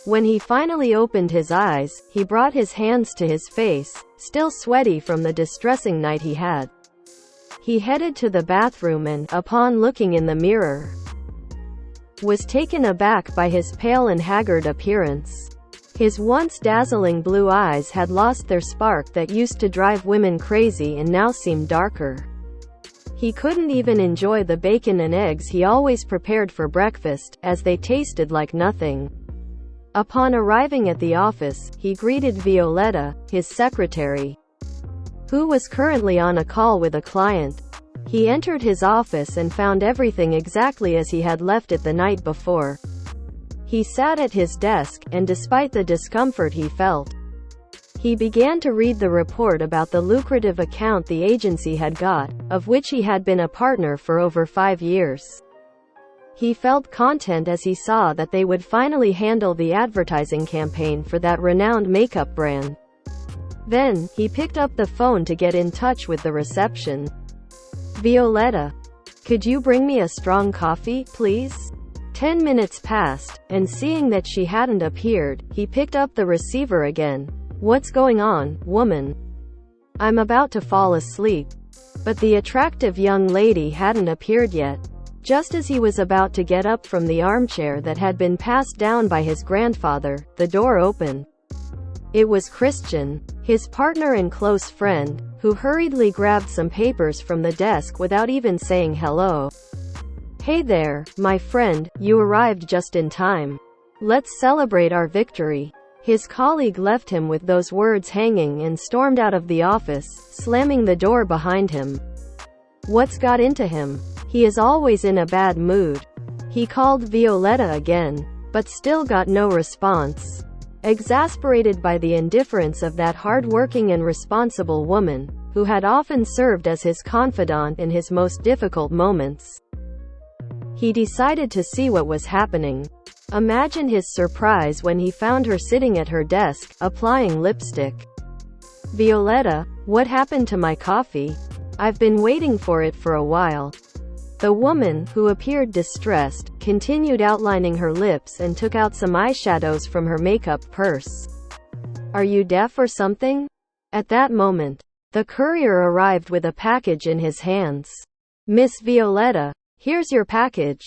When he finally opened his eyes, he brought his hands to his face, still sweaty from the distressing night he had. He headed to the bathroom and, upon looking in the mirror, was taken aback by his pale and haggard appearance. His once dazzling blue eyes had lost their spark that used to drive women crazy and now seemed darker. He couldn't even enjoy the bacon and eggs he always prepared for breakfast, as they tasted like nothing. Upon arriving at the office, he greeted Violetta, his secretary, who was currently on a call with a client. He entered his office and found everything exactly as he had left it the night before. He sat at his desk, and despite the discomfort he felt, he began to read the report about the lucrative account the agency had got, of which he had been a partner for over 5 years. He felt content as he saw that they would finally handle the advertising campaign for that renowned makeup brand. Then, he picked up the phone to get in touch with the reception. "Violetta, could you bring me a strong coffee, please?" 10 minutes passed, and seeing that she hadn't appeared, he picked up the receiver again. "What's going on, woman?" "I'm about to fall asleep." But the attractive young lady hadn't appeared yet. Just as he was about to get up from the armchair that had been passed down by his grandfather, the door opened. It was Christian, his partner and close friend, who hurriedly grabbed some papers from the desk without even saying hello. "Hey there, my friend, you arrived just in time. Let's celebrate our victory." His colleague left him with those words hanging and stormed out of the office, slamming the door behind him. What's got into him? He is always in a bad mood. He called Violetta again, but still got no response. Exasperated by the indifference of that hard-working and responsible woman, who had often served as his confidant in his most difficult moments, he decided to see what was happening. Imagine his surprise when he found her sitting at her desk, applying lipstick. "Violetta, what happened to my coffee? I've been waiting for it for a while." The woman, who appeared distressed, continued outlining her lips and took out some eyeshadows from her makeup purse. "Are you deaf or something?" At that moment, the courier arrived with a package in his hands. "Miss Violetta, here's your package."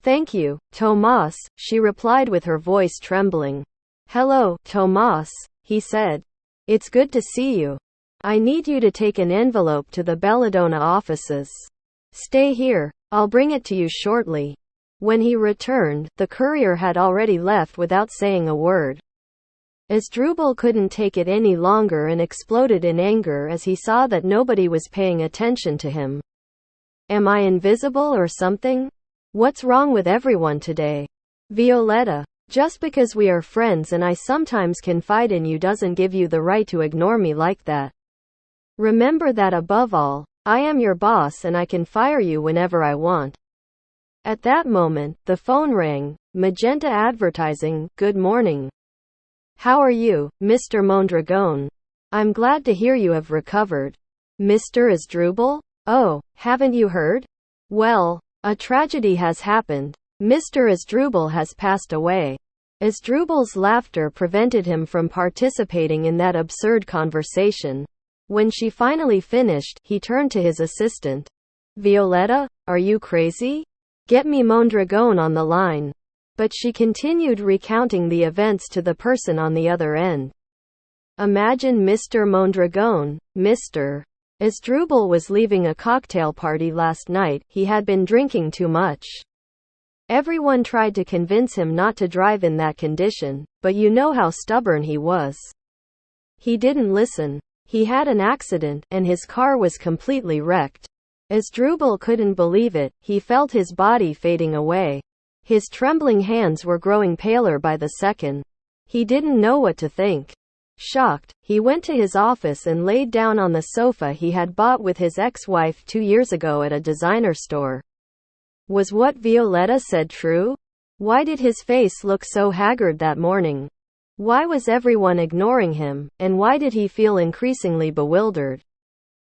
"Thank you, Tomas," she replied with her voice trembling. "Hello, Tomas," he said. "It's good to see you. I need you to take an envelope to the Belladonna offices. Stay here, I'll bring it to you shortly." When he returned, the courier had already left without saying a word. Asdrubal couldn't take it any longer and exploded in anger as he saw that nobody was paying attention to him. "Am I invisible or something? What's wrong with everyone today? Violetta, just because we are friends and I sometimes confide in you doesn't give you the right to ignore me like that. Remember that above all, I am your boss and I can fire you whenever I want." At that moment, the phone rang. Magenta Advertising, "Good morning. How are you, Mr. Mondragon? I'm glad to hear you have recovered." "Mr. Asdrubal? Oh, haven't you heard? Well, a tragedy has happened. Mr. Asdrubal has passed away." Asdrubal's laughter prevented him from participating in that absurd conversation. When she finally finished, he turned to his assistant. "Violetta, are you crazy? Get me Mondragon on the line." But she continued recounting the events to the person on the other end. "Imagine Mr. Mondragon, Mr. Asdrubal was leaving a cocktail party last night. He had been drinking too much. Everyone tried to convince him not to drive in that condition, but you know how stubborn he was. He didn't listen. He had an accident, and his car was completely wrecked." Asdrubal couldn't believe it. He felt his body fading away. His trembling hands were growing paler by the second. He didn't know what to think. Shocked, he went to his office and laid down on the sofa he had bought with his ex-wife 2 years ago at a designer store. Was what Violetta said true? Why did his face look so haggard that morning? Why was everyone ignoring him, and why did he feel increasingly bewildered?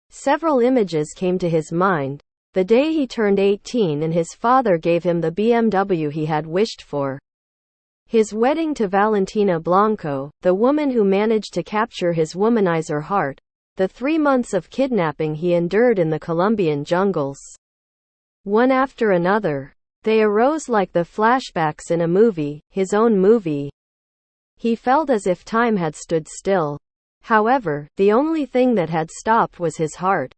Several images came to his mind. The day he turned 18 and his father gave him the BMW he had wished for. His wedding to Valentina Blanco, the woman who managed to capture his womanizer heart, the 3 months of kidnapping he endured in the Colombian jungles. One after another, they arose like the flashbacks in a movie, his own movie. He felt as if time had stood still. However, the only thing that had stopped was his heart.